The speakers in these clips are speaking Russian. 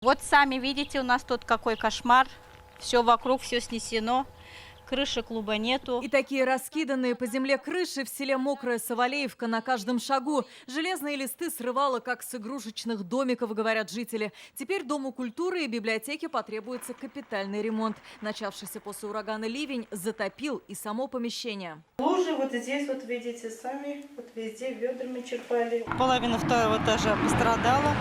Вот сами видите, у нас тут какой кошмар. Все вокруг, все снесено. Крыши клуба нету. И такие раскиданные по земле крыши в селе Мокрая Савалеевка на каждом шагу. Железные листы срывало, как с игрушечных домиков, говорят жители. Теперь Дому культуры и библиотеке потребуется капитальный ремонт. Начавшийся после урагана ливень затопил и само помещение. Лужи вот здесь, вот видите сами, вот везде ведрами черпали. Половина второго этажа пострадала.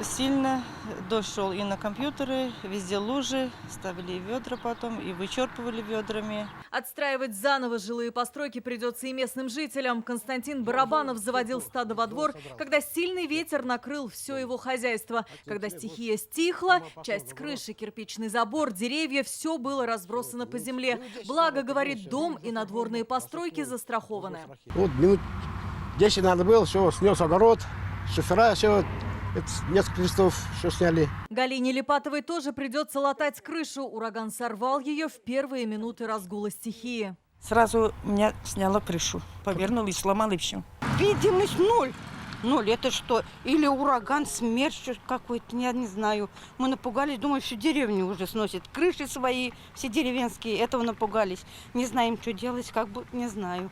Сильно дождь шел и на компьютеры, везде лужи, ставили ведра потом и вычерпывали ведрами. Отстраивать заново жилые постройки придется и местным жителям. Константин Барабанов заводил стадо во двор, когда сильный ветер накрыл все его хозяйство. Когда стихия стихла, часть крыши, кирпичный забор, деревья – все было разбросано по земле. Благо, говорит, дом и надворные постройки застрахованы. Вот минут 10 надо было, все, снес огород, шифера, все. Это несколько листов все сняли. Галине Липатовой тоже придется латать крышу. Ураган сорвал ее в первые минуты разгула стихии. Сразу меня сняло крышу, повернула и сломала, и все. Видимость ноль. Ноль, это что? Или ураган, смерч какой-то, я не знаю. Мы напугались, думаю, всю деревню уже сносит. Крыши свои, все деревенские, этого напугались. Не знаем, что делать, как бы, не знаю.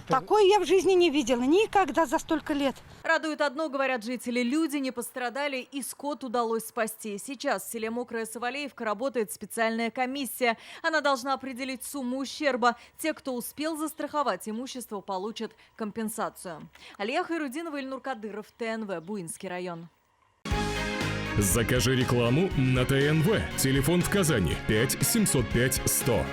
Такое я в жизни не видела, никогда за столько лет. Радует одно, говорят жители, люди не пострадали и скот удалось спасти. Сейчас в селе Мокрая Савалеевка работает специальная комиссия. Она должна определить сумму ущерба. Те, кто успел застраховать имущество, получат компенсацию. Алия Хайрудинова, Ильнур Кадыров, ТНВ, Буинский район. Закажи рекламу на ТНВ. Телефон в Казани 5 705 100.